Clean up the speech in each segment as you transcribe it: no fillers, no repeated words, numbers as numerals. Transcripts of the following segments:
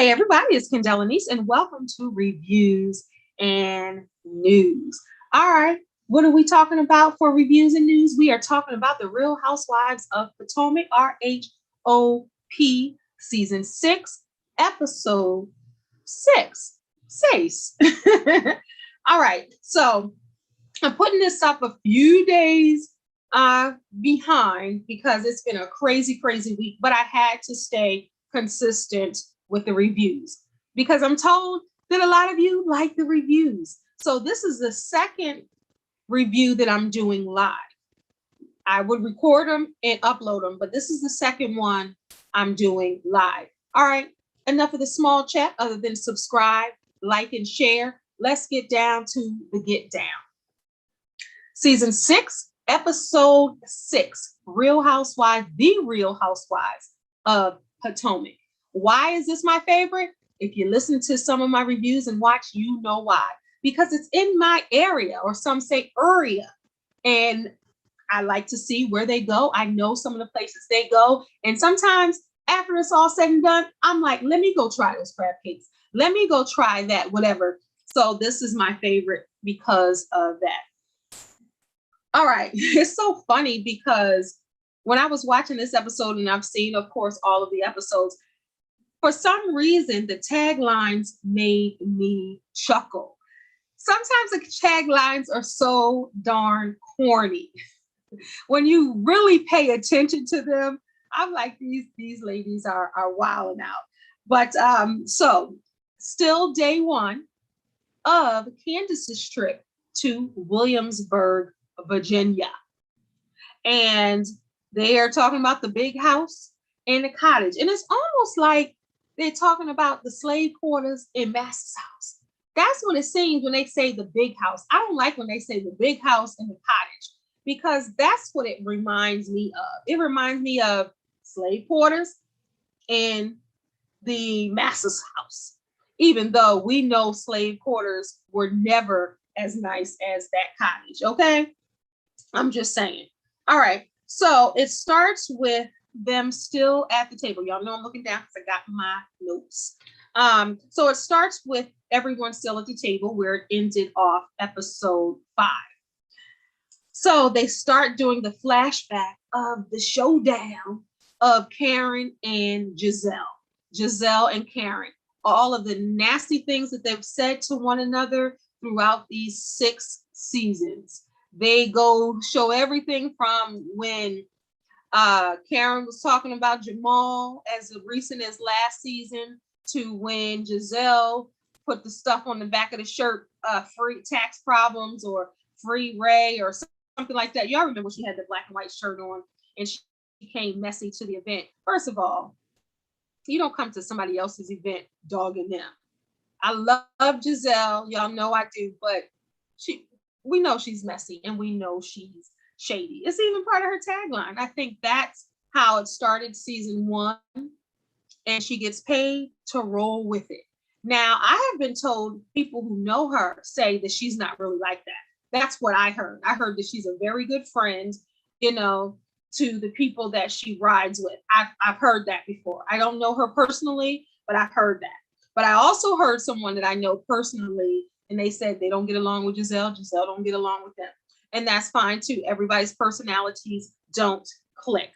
Hey everybody, it's Kendell Lenice and welcome to Reviews and News. All right, what are we talking about for reviews and news? We are talking about the Real Housewives of Potomac, RHOP, Season 6, Episode 6. Sace. All right, so I'm putting this up a few days behind because it's been a crazy week, but I had to stay consistent with the reviews because I'm told that a lot of you like the reviews. So this is the second review that I'm doing live. I would record them and upload them, but this is the second one I'm doing live. All right, enough of the small chat other than subscribe, like, and share. Let's get down to the get down. Season 6, Episode 6, Real Housewives, The Real Housewives of Potomac. Why is this my favorite? If you listen to some of my reviews and watch, you know why. Because it's in my area, or some say area. And I like to see where they go. I know some of the places they go. And sometimes after it's all said and done, I'm like, let me go try those crab cakes. Let me go try that, whatever. So this is my favorite because of that. All right. It's so funny because when I was watching this episode, and I've seen, of course, all of the episodes, for some reason, the taglines made me chuckle. Sometimes the taglines are so darn corny. When you really pay attention to them, I'm like, these ladies are wilding out. But so still day one of Candace's trip to Williamsburg, Virginia. And they are talking about the big house and the cottage. And it's almost like they're talking about the slave quarters in Master's house. That's what it seems when they say the big house. I don't like when they say the big house and the cottage, because that's what it reminds me of. It reminds me of slave quarters and the Master's house, even though we know slave quarters were never as nice as that cottage. Okay, I'm just saying. All right, so it starts with them still at the table. Y'all know I'm looking down because I got my notes. So it starts with everyone still at the table where it ended off episode 5. So they start doing the flashback of the showdown of Karen and Giselle and Karen, all of the nasty things that they've said to one another throughout these 6 seasons. They go show everything from when Karen was talking about Jamal as recent as last season, to when Giselle put the stuff on the back of the shirt, free tax problems or free Ray or something like that. Y'all remember she had the black and white shirt on and she came messy to the event. First of all, you don't come to somebody else's event dogging them. I love Giselle, y'all know I do, but we know she's messy and we know she's shady. It's even part of her tagline. I think that's how it started season 1, and she gets paid to roll with it. Now, I have been told people who know her say that she's not really like that. That's what I heard. I heard that she's a very good friend, to the people that she rides with. I've heard that before. I don't know her personally, but I've heard that. But I also heard someone that I know personally, and they said they don't get along with Giselle. Giselle don't get along with them. And that's fine too. Everybody's personalities don't click.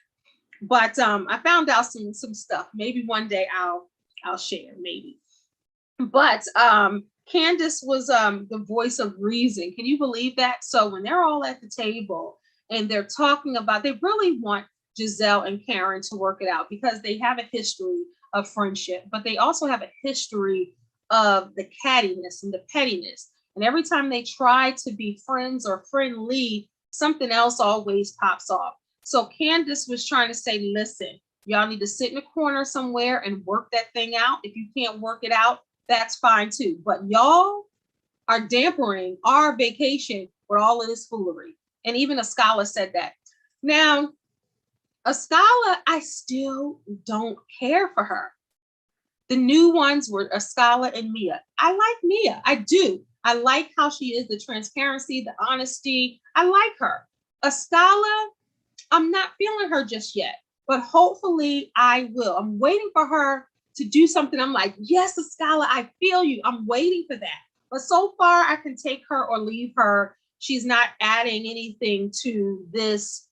But I found out some stuff. Maybe one day I'll share, maybe. But Candace was the voice of reason. Can you believe that? So when they're all at the table and they're talking about, they really want Giselle and Karen to work it out because they have a history of friendship, but they also have a history of the cattiness and the pettiness. And every time they try to be friends or friendly, something else always pops off. So Candace was trying to say, listen, y'all need to sit in a corner somewhere and work that thing out. If you can't work it out, that's fine too. But y'all are dampering our vacation with all of this foolery. And even Askale said that. Now, Askale, I still don't care for her. The new ones were Askale and Mia. I like Mia. I do. I like how she is, the transparency, the honesty. I like her. Askale, I'm not feeling her just yet, but hopefully I will. I'm waiting for her to do something, I'm like, yes, Escala, I feel you. I'm waiting for that. But so far, I can take her or leave her. She's not adding anything to this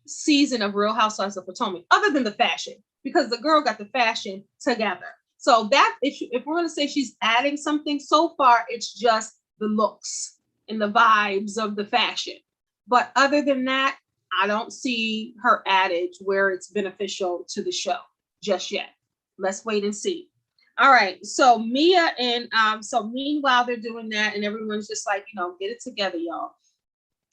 season of Real Housewives of Potomac, other than the fashion, because the girl got the fashion together. So that if we're going to say she's adding something, so far it's just the looks and the vibes of the fashion. But other than that, I don't see her adage where it's beneficial to the show just yet. Let's wait and see. All right. So Mia and so meanwhile they're doing that, and everyone's just like, get it together, y'all.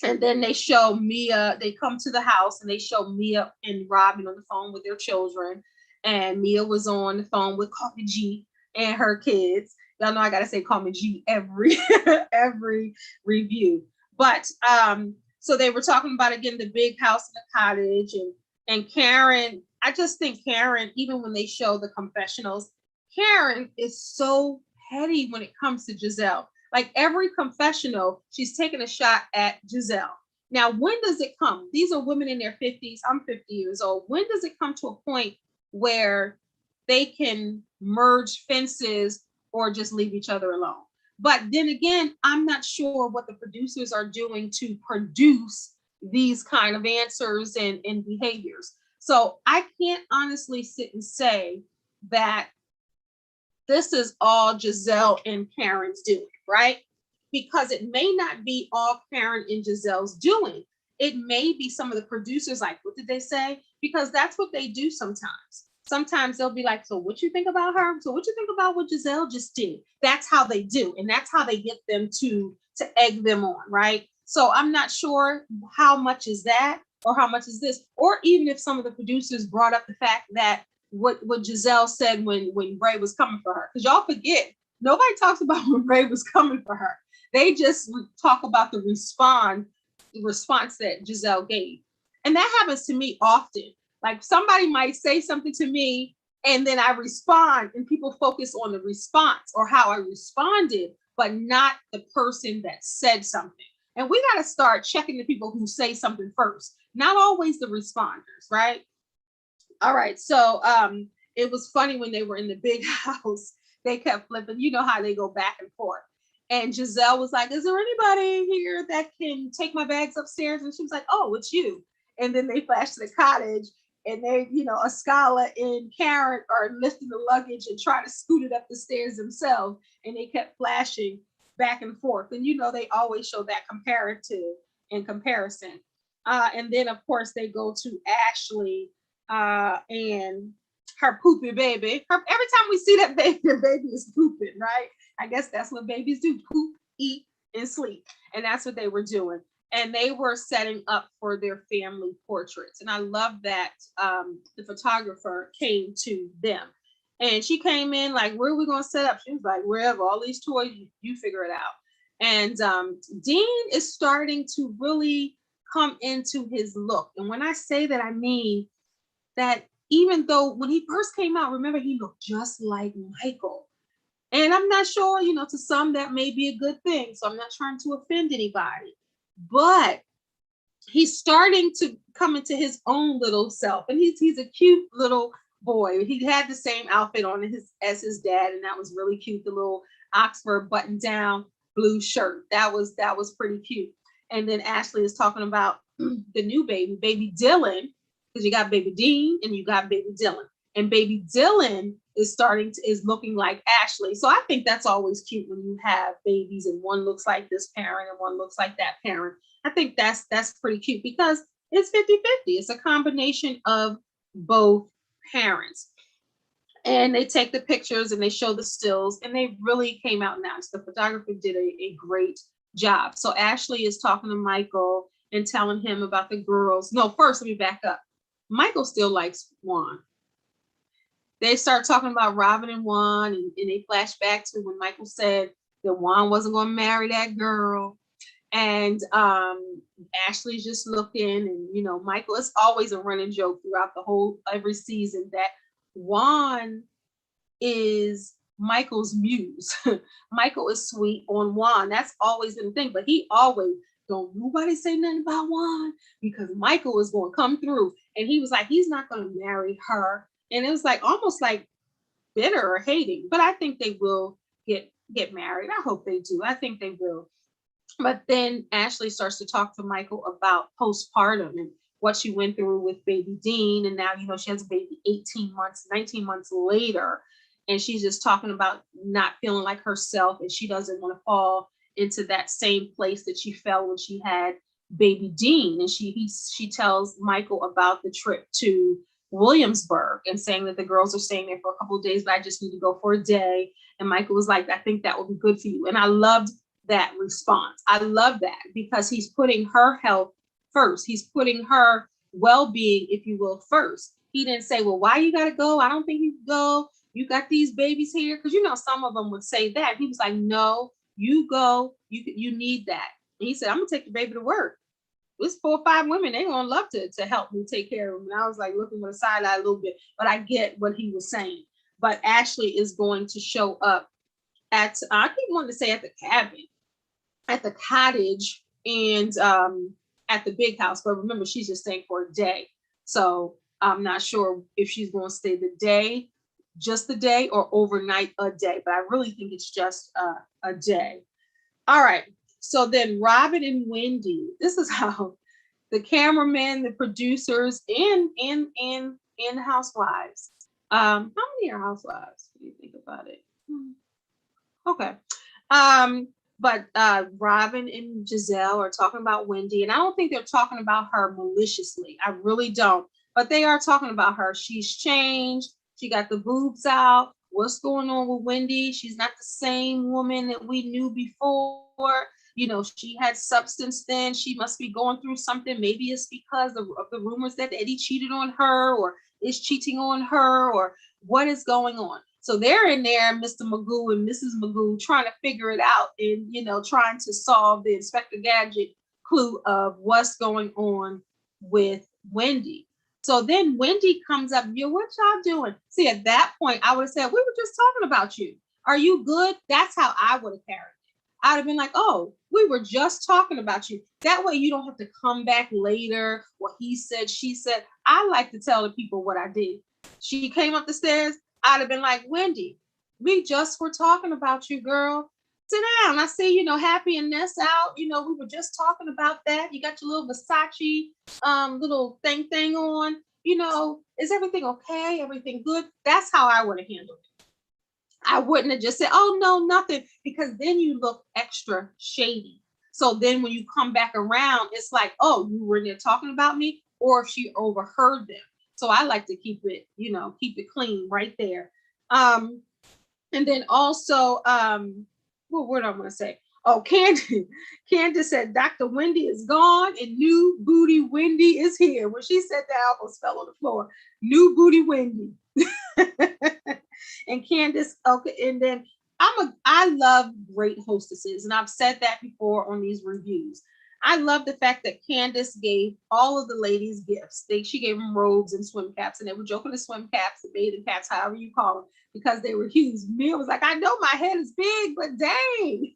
And then they show Mia, they come to the house and they show Mia and Robin on the phone with their children. And Mia was on the phone with Call Me G and her kids. Y'all know I gotta say Call Me G every review. But so they were talking about, again, the big house in the cottage, and Karen. I just think Karen, even when they show the confessionals, Karen is so petty when it comes to Gizelle. Like every confessional, she's taking a shot at Gizelle. Now, when does it come? These are women in their 50s. I'm 50 years old. When does it come to a point where they can merge fences or just leave each other alone? But then again, I'm not sure what the producers are doing to produce these kind of answers and behaviors. So I can't honestly sit and say that this is all Gizelle and Karen's doing, right? Because it may not be all Karen and Gizelle's doing. It may be some of the producers, like, what did they say? Because that's what they do sometimes. Sometimes they'll be like, so what you think about her? So what you think about what Gizelle just did? That's how they do. And that's how they get them to egg them on, right? So I'm not sure how much is that or how much is this, or even if some of the producers brought up the fact that what Gizelle said when Bray was coming for her. Because y'all forget, nobody talks about when Bray was coming for her. They just talk about the response that Gizelle gave. And that happens to me often. Like somebody might say something to me and then I respond, and people focus on the response or how I responded, but not the person that said something. And we got to start checking the people who say something first, not always the responders, right? All right. So it was funny when they were in the big house, they kept flipping. You know how they go back and forth. And Gizelle was like, is there anybody here that can take my bags upstairs? And she was like, oh, it's you. And then they flashed to the cottage, and they, Escala and Karen are lifting the luggage and trying to scoot it up the stairs themselves. And they kept flashing back and forth. And, they always show that comparative and comparison. And then, of course, they go to Ashley and her poopy baby. Every time we see that baby, the baby is pooping, right? I guess that's what babies do: poop, eat, and sleep. And that's what they were doing. And they were setting up for their family portraits. And I love that the photographer came to them. And she came in like, where are we going to set up? She was like, wherever, all these toys, you figure it out. And Dean is starting to really come into his look. And when I say that, I mean that even though when he first came out, remember, he looked just like Michael. And I'm not sure, to some that may be a good thing. So I'm not trying to offend anybody. But he's starting to come into his own little self. And he's a cute little boy. He had the same outfit on as his dad. And that was really cute. The little Oxford button down blue shirt. That was pretty cute. And then Ashley is talking about the new baby Dylan, because you got baby Dean and you got baby Dylan. And baby Dylan is looking like Ashley. So I think that's always cute when you have babies and one looks like this parent and one looks like that parent. I think that's pretty cute because it's 50-50. It's a combination of both parents. And they take the pictures and they show the stills, and they really came out nice. The photographer did a great job. So Ashley is talking to Michael and telling him about the girls. No, first, let me back up. Michael still likes Juan. They start talking about Robin and Juan, and they flash back to when Michael said that Juan wasn't going to marry that girl. And Ashley's just looking, and, Michael, it's always a running joke throughout every season that Juan is Michael's muse. Michael is sweet on Juan. That's always been the thing, but he always, don't nobody say nothing about Juan because Michael is going to come through. And he was like, he's not going to marry her. And it was like almost like bitter or hating, but I think they will get married. I hope they do. I think they will. But then Ashley starts to talk to Michael about postpartum and what she went through with baby Dean. And now, she has a baby 18 months, 19 months later. And she's just talking about not feeling like herself. And she doesn't want to fall into that same place that she fell when she had baby Dean. And she tells Michael about the trip to Williamsburg and saying that the girls are staying there for a couple of days, but I just need to go for a day. And Michael was like, I think that will be good for you. And I loved that response. I love that because he's putting her health first. He's putting her well-being, if you will, first. He didn't say, well, why you got to go? I don't think you can go. You got these babies here. Because, some of them would say that. He was like, no, you go. You need that. And he said, I'm going to take the baby to work. There's 4 or 5 women. They're going to love to help me take care of him. And I was like looking with a side eye a little bit, but I get what he was saying. But Ashley is going to show up at, I keep wanting to say at the cabin, at the cottage, and at the big house. But remember, she's just staying for a day. So I'm not sure if she's going to stay just the day, or overnight a day. But I really think it's just a day. All right. So then Robin and Wendy, this is how the cameramen, the producers, and housewives. How many are housewives? What do you think about it? Okay. But Robin and Giselle are talking about Wendy, and I don't think they're talking about her maliciously. I really don't. But they are talking about her. She's changed. She got the boobs out. What's going on with Wendy? She's not the same woman that we knew before. She had substance then. She must be going through something. Maybe it's because of the rumors that Eddie cheated on her, or is cheating on her, or what is going on. So they're in there, Mr. Magoo and Mrs. Magoo, trying to figure it out and, trying to solve the Inspector Gadget clue of what's going on with Wendy. So then Wendy comes up, what y'all doing? See, at that point, I would have said, we were just talking about you. Are you good? That's how I would have carried it. I'd have been like, oh, we were just talking about you. That way you don't have to come back later. What he said, she said. I like to tell the people what I did. She came up the stairs. I'd have been like, Wendy, we just were talking about you, girl. Sit down. I see, Happy and Ness out. We were just talking about that. You got your little Versace little thing on. Is everything okay? Everything good? That's how I would have handled it. I wouldn't have just said, oh, no, nothing, because then you look extra shady. So then when you come back around, it's like, oh, you were there talking about me, or if she overheard them. So I like to keep it clean right there. And then also, what word I'm going to say? Oh, Candace said, Dr. Wendy is gone and new booty Wendy is here. When she said that, I almost fell on the floor. New booty Wendy. And Candace, okay, and then I love great hostesses, and I've said that before on these reviews. I love the fact that Candace gave all of the ladies gifts. She gave them robes and swim caps, and they were joking the swim caps, the bathing caps, however you call them, because they were huge. Mia was like, I know my head is big, but dang.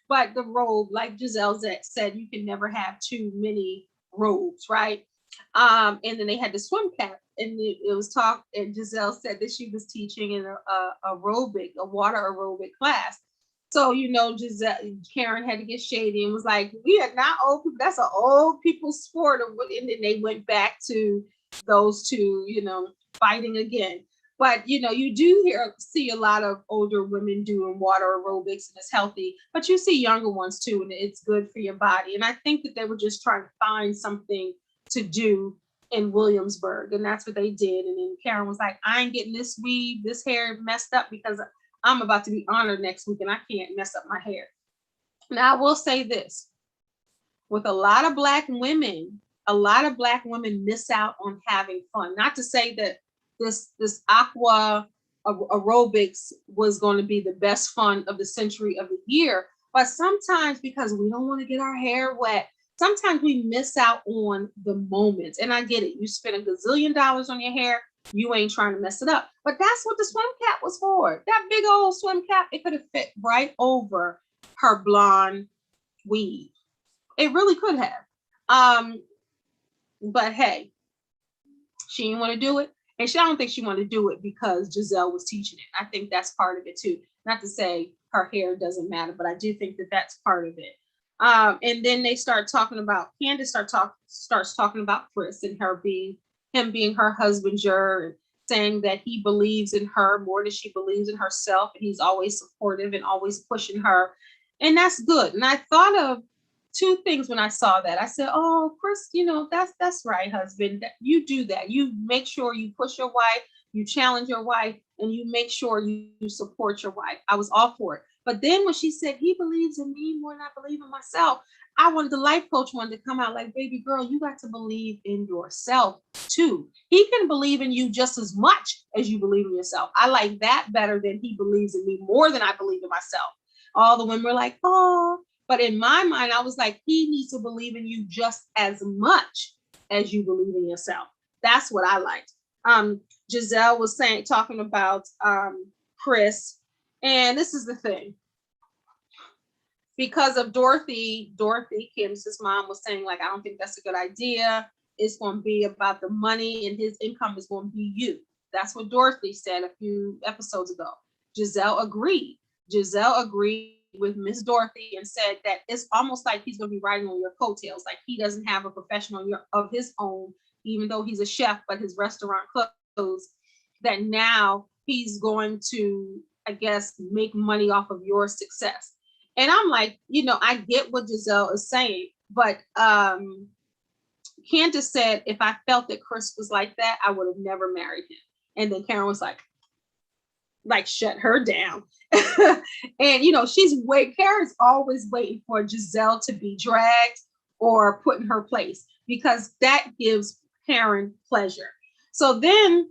But the robe, like Giselle said, you can never have too many robes, right? And then they had the swim cap, and it was talk. And Giselle said that she was teaching in a water aerobic class. So, Giselle, Karen had to get shady and was like, we are not old people. That's an old people's sport. And then they went back to those two, fighting again. But, you do see a lot of older women doing water aerobics, and it's healthy. But you see younger ones too, and it's good for your body. And I think that they were just trying to find something to do in Williamsburg, and that's what they did. And then Karen was like, I ain't getting this weave, this hair messed up, because I'm about to be honored next week and I can't mess up my hair. Now I will say this, with a lot of black women miss out on having fun. Not to say that this aqua aerobics was going to be the best fun of the century of the year, but sometimes, because we don't want to get our hair wet, sometimes we miss out on the moments. And I get it. You spend $1 gazillion on your hair. You ain't trying to mess it up. But that's what the swim cap was for. That big old swim cap, it could have fit right over her blonde weave. It really could have. But hey, she didn't want to do it. And I don't think she wanted to do it because Giselle was teaching it. I think that's part of it too. Not to say her hair doesn't matter, but I do think that that's part of it. And then they start talking about, Candace starts talking about Chris and him being her husbander, and saying that he believes in her more than she believes in herself. And he's always supportive and always pushing her. And that's good. And I thought of two things when I saw that. I said, oh, Chris, that's right, husband. You do that. You make sure you push your wife, you challenge your wife, and you make sure you support your wife. I was all for it. But then when she said, he believes in me more than I believe in myself, I wanted the life coach wanted to come out like, baby girl, you got to believe in yourself too. He can believe in you just as much as you believe in yourself. I like that better than he believes in me more than I believe in myself. All the women were like, oh, but in my mind, I was like, he needs to believe in you just as much as you believe in yourself. That's what I liked. Giselle was talking about Chris, and this is the thing. Because of Dorothy, Kim's mom was saying, like, I don't think that's a good idea. It's going to be about the money, and his income is going to be you. That's what Dorothy said a few episodes ago. Giselle agreed. Giselle agreed with Miss Dorothy and said that it's almost like he's going to be riding on your coattails. Like, he doesn't have a professional of his own, even though he's a chef, but his restaurant closed, that now he's going to, I guess, make money off of your success. And I'm like, I get what Giselle is saying, but Candace said, if I felt that Chris was like that, I would have never married him. And then Karen was like shut her down. And Karen's always waiting for Giselle to be dragged or put in her place, because that gives Karen pleasure. So then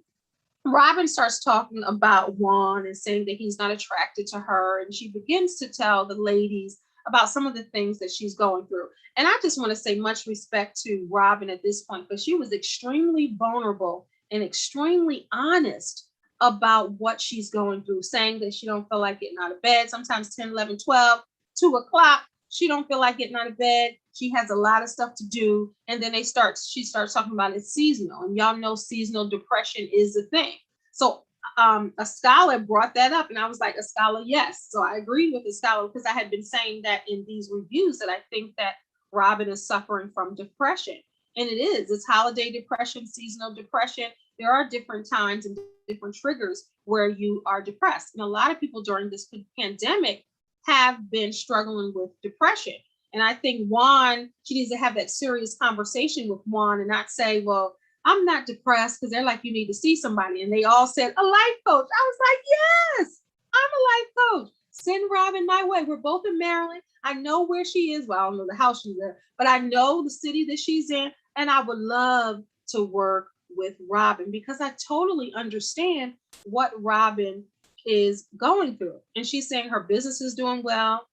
Robin starts talking about Juan and saying that he's not attracted to her. And she begins to tell the ladies about some of the things that she's going through. And I just want to say much respect to Robin at this point, because she was extremely vulnerable and extremely honest about what she's going through, saying that she don't feel like getting out of bed. Sometimes 10, 11, 12, 2 o'clock, she don't feel like getting out of bed. She has a lot of stuff to do. And then she starts talking about it's seasonal. And y'all know seasonal depression is a thing. So a scholar brought that up, and I was like, a scholar, yes. So I agreed with the scholar, because I had been saying that in these reviews, that I think that Robin is suffering from depression. And it is. It's holiday depression, seasonal depression. There are different times and different triggers where you are depressed. And a lot of people during this pandemic have been struggling with depression. And I think Juan, she needs to have that serious conversation with Juan and not say, well, I'm not depressed, because they're like, you need to see somebody. And they all said, a life coach. I was like, yes, I'm a life coach. Send Robin my way. We're both in Maryland. I know where she is. Well, I don't know the house she's in, but I know the city that she's in. And I would love to work with Robin, because I totally understand what Robin is going through. And she's saying her business is doing well.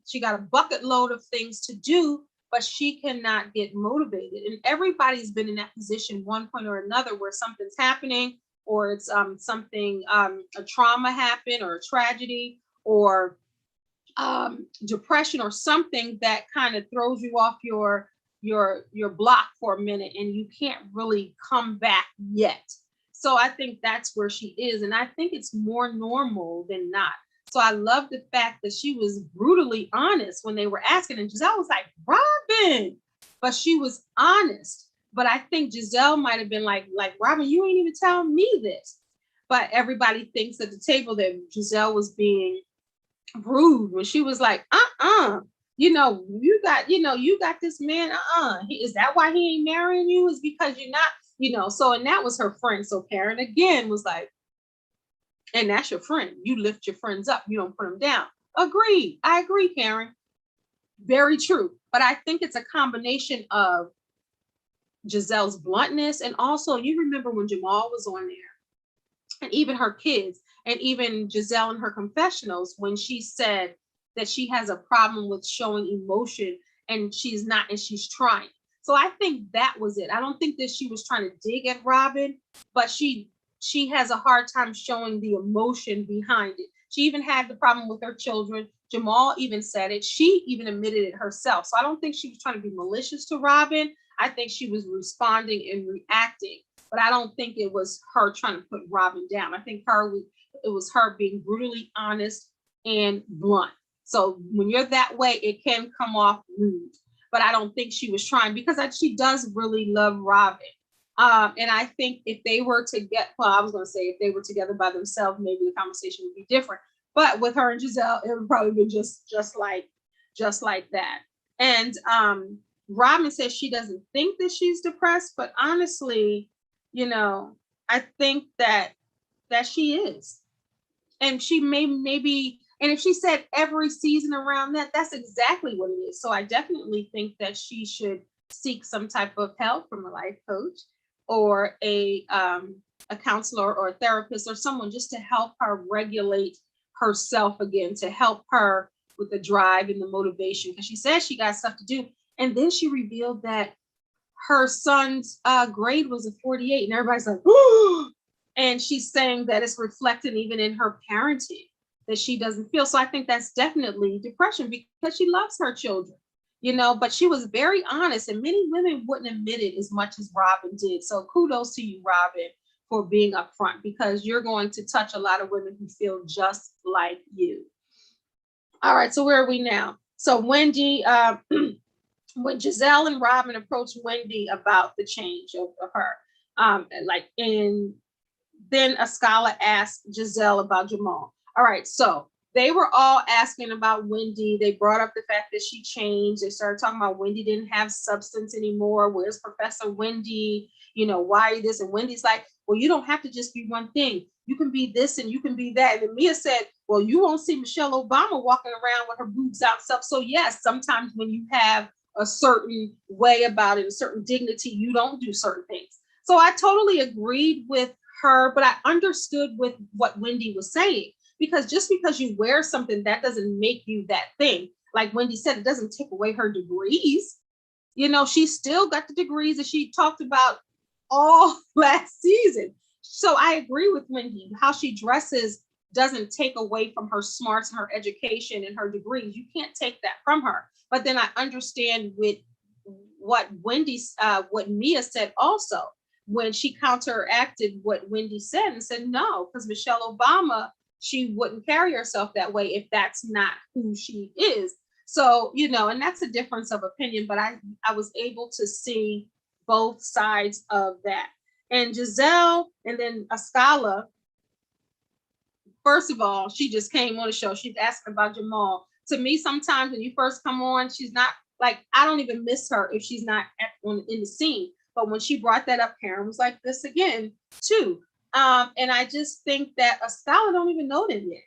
She got a bucket load of things to do, but she cannot get motivated. And everybody's been in that position one point or another, where something's happening, or it's something, a trauma happened, or a tragedy, or depression, or something that kind of throws you off your block for a minute, and you can't really come back yet. So I think that's where she is. And I think it's more normal than not. So I love the fact that she was brutally honest when they were asking. And Giselle was like, Robin, but she was honest. But I think Giselle might have been like, Robin, you ain't even telling me this. But everybody thinks at the table that Giselle was being rude when she was like, you got this man, is that why he ain't marrying you? Is because you're not, so, and that was her friend. So Karen again was like, and that's your friend. You lift your friends up. You don't put them down. Agreed. I agree, Karen. Very true. But I think it's a combination of Giselle's bluntness. And also, you remember when Jamal was on there, and even her kids, and even Giselle in her confessionals, when she said that she has a problem with showing emotion, and she's not, and she's trying. So I think that was it. I don't think that she was trying to dig at Robin, but she has a hard time showing the emotion behind it. She even had the problem with her children. Jamal even said it. She even admitted it herself. So I don't think she was trying to be malicious to Robin. I think she was responding and reacting but I don't think it was her trying to put Robin down. I think it was her being brutally honest and blunt. So when you're that way, it can come off rude. But I don't think she was trying, because she does really love Robin. And I think if they were to I was going to say if they were together by themselves, maybe the conversation would be different. But with her and Giselle, it would probably be just like that. And Robin says she doesn't think that she's depressed, but honestly, I think that she is. And she maybe, and if she said every season around that's exactly what it is. So I definitely think that she should seek some type of help from a life coach or a counselor or a therapist or someone, just to help her regulate herself again, to help her with the drive and the motivation, because she says she got stuff to do. And then she revealed that her son's grade was a 48, and everybody's like, ooh! And she's saying that it's reflected even in her parenting, that she doesn't feel. So I think that's definitely depression, because she loves her children, but she was very honest, and many women wouldn't admit it as much as Robin did. So kudos to you, Robin, for being upfront, because you're going to touch a lot of women who feel just like you. All right, so where are we now? So Wendy, when Giselle and Robin approached Wendy about the change of her, then Ascala asked Giselle about Jamal. All right, so they were all asking about Wendy. They brought up the fact that she changed. They started talking about Wendy didn't have substance anymore. Where's Professor Wendy? Why this? And Wendy's like, well, you don't have to just be one thing. You can be this and you can be that. And then Mia said, well, you won't see Michelle Obama walking around with her boobs out and stuff. So yes, sometimes when you have a certain way about it, a certain dignity, you don't do certain things. So I totally agreed with her, but I understood with what Wendy was saying, because just because you wear something, that doesn't make you that thing. Like Wendy said, it doesn't take away her degrees. She still got the degrees that she talked about all last season. So I agree with Wendy. How she dresses doesn't take away from her smarts and her education and her degrees. You can't take that from her. But then I understand with what what Mia said also, when she counteracted what Wendy said and said, no, because Michelle Obama, she wouldn't carry herself that way if that's not who she is. So, and that's a difference of opinion, but I was able to see both sides of that. And Giselle and then Ascala, first of all, she just came on the show. She's asking about Jamal. To me, sometimes when you first come on, she's not like, I don't even miss her if she's not in the scene. But when she brought that up, Karen was like this again, too. And I just think that Ascala don't even know them yet.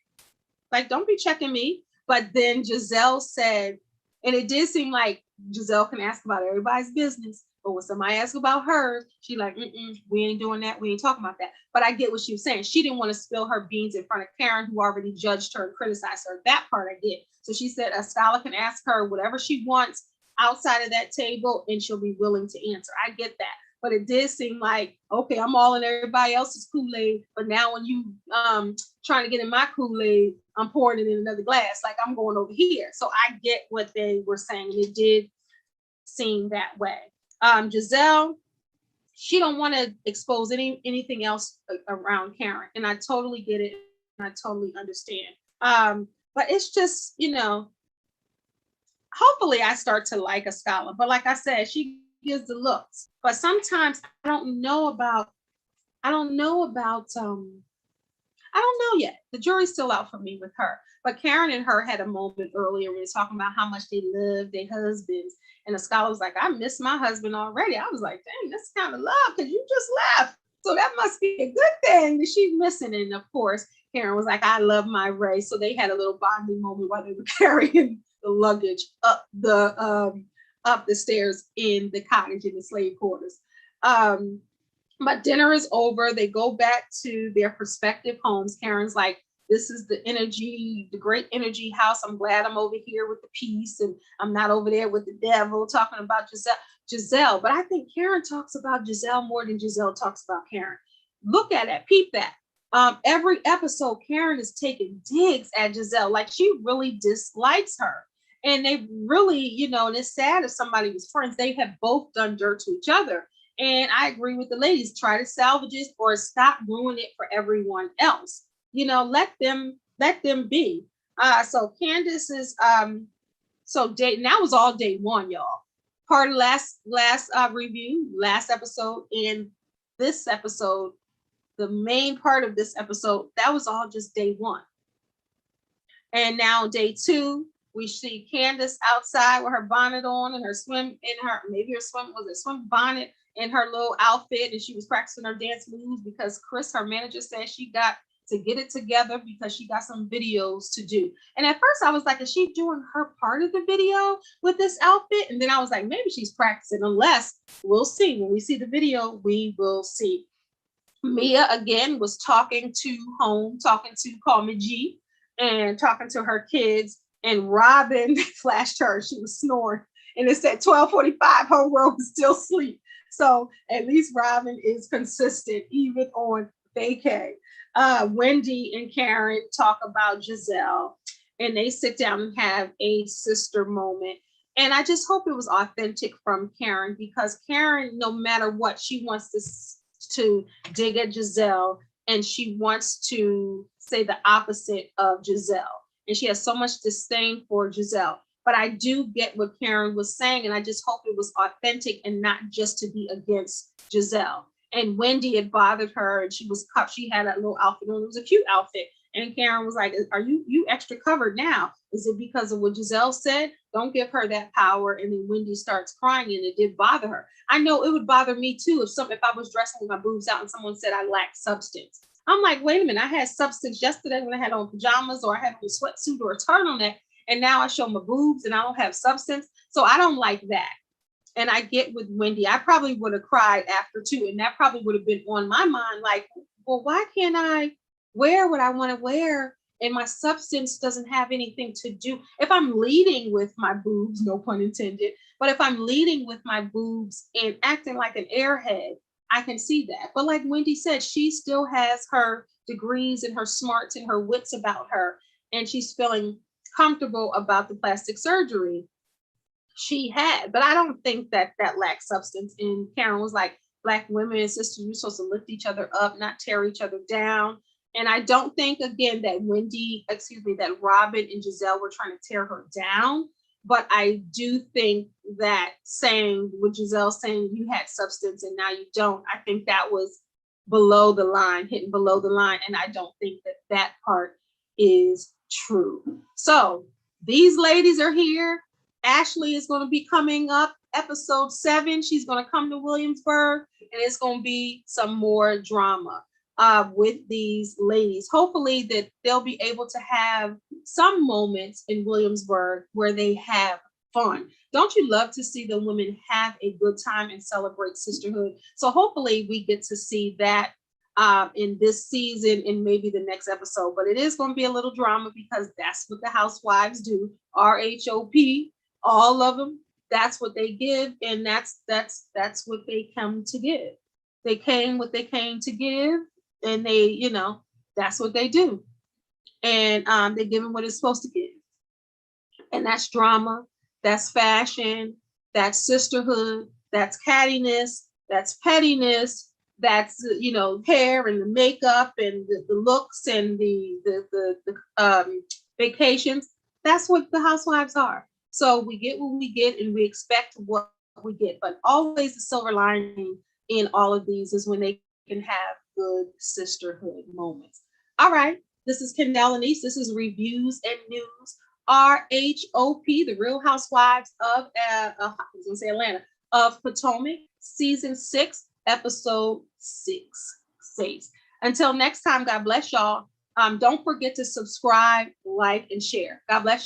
Like, don't be checking me. But then Giselle said, and it did seem like Giselle can ask about everybody's business, but when somebody asks about hers, she like, we ain't doing that. We ain't talking about that. But I get what she was saying. She didn't want to spill her beans in front of Karen, who already judged her and criticized her. That part I get. So she said Ascala can ask her whatever she wants outside of that table, and she'll be willing to answer. I get that. But it did seem like, okay, I'm all in everybody else's Kool-Aid, but now when you trying to get in my Kool-Aid, I'm pouring it in another glass, like I'm going over here. So I get what they were saying, and it did seem that way. Giselle, she don't want to expose anything else around Karen, and I totally get it, and I totally understand. But it's just, hopefully I start to like Ascala. But like I said, she gives the looks. But sometimes I don't know yet. The jury's still out for me with her. But Karen and her had a moment earlier when we were talking about how much they love their husbands. And Ascala was like, I miss my husband already. I was like, dang, that's kind of love, because you just left. So that must be a good thing that she's missing. And of course, Karen was like, I love my Ray. So they had a little bonding moment while they were carrying the luggage up the stairs in the cottage in the slave quarters. But dinner is over. They go back to their prospective homes. Karen's like, this is the energy, the great energy house. I'm glad I'm over here with the peace, and I'm not over there with the devil talking about Giselle. But I think Karen talks about Giselle more than Giselle talks about Karen. Look at it, peep that. Every episode, Karen is taking digs at Giselle, like she really dislikes her. And they really, and it's sad if somebody was friends, they have both done dirt to each other. And I agree with the ladies. Try to salvage it or stop ruining it for everyone else. You know, let them be. So Candace is so day, and that was all day one, y'all. Part of last review, last episode, and this episode, the main part of this episode, that was all just day one. And now day two, we see Candace outside with her bonnet on and her swim bonnet and her little outfit, and she was practicing her dance moves because Chris, her manager, said she got to get it together because she got some videos to do. And at first I was like, is she doing her part of the video with this outfit? And then I was like, maybe she's practicing, unless we'll see. When we see the video, we will see. Mia again was talking to Call Me G, and talking to her kids, and Robin flashed her. She was snoring, and it said 12:45. Her world was still asleep. So at least Robin is consistent even on vacay. Wendy and Karen talk about Giselle, and they sit down and have a sister moment. And I just hope it was authentic from Karen, because Karen, no matter what, she wants to dig at Giselle, and she wants to say the opposite of Giselle. And she has so much disdain for Giselle. But I do get what Karen was saying, and I just hope it was authentic and not just to be against Giselle. And Wendy had bothered her, and she had that little outfit on. It was a cute outfit. And Karen was like, are you extra covered now? Is it because of what Giselle said? Don't give her that power. And then Wendy starts crying, and it did bother her. I know it would bother me too if I was dressing with my boobs out and someone said I lacked substance. I'm like, wait a minute, I had substance yesterday when I had on pajamas, or I had on a sweatsuit or a turtleneck, and now I show my boobs and I don't have substance. So I don't like that. And I get with Wendy, I probably would have cried after too. And that probably would have been on my mind, like, well, why can't I wear what I want to wear? And my substance doesn't have anything to do. If I'm leading with my boobs, no pun intended, but if I'm leading with my boobs and acting like an airhead, I can see that. But like Wendy said, she still has her degrees and her smarts and her wits about her. And she's feeling comfortable about the plastic surgery she had. But I don't think that lacks substance. And Karen was like, Black women and sisters, we're supposed to lift each other up, not tear each other down. And I don't think, again, that Robin and Giselle were trying to tear her down. But I do think that saying what Giselle saying, you had substance and now you don't, I think that was below the line, hitting below the line. And I don't think that part is true. So these ladies are here. Ashley is going to be coming up, episode 7. She's going to come to Williamsburg, and it's going to be some more drama with these ladies. Hopefully that they'll be able to have some moments in Williamsburg where they have fun. Don't you love to see the women have a good time and celebrate sisterhood? So hopefully we get to see that in this season and maybe the next episode. But it is going to be a little drama, because that's what the housewives do. RHOP, all of them. That's what they give, and that's what they come to give. They came what they came to give, and they, that's what they do. And they give them what it's supposed to give. And that's drama, that's fashion, that's sisterhood, that's cattiness, that's pettiness, that's hair and the makeup and the looks and the vacations. That's what the housewives are. So we get what we get, and we expect what we get. But always the silver lining in all of these is when they can have good sisterhood moments. All right, this is Kendell Lenice. This is Reviews and News. RHOP, the Real Housewives of Atlanta, of Potomac, season 6, episode 6. Until next time, God bless y'all. Don't forget to subscribe, like, and share. God bless y'all.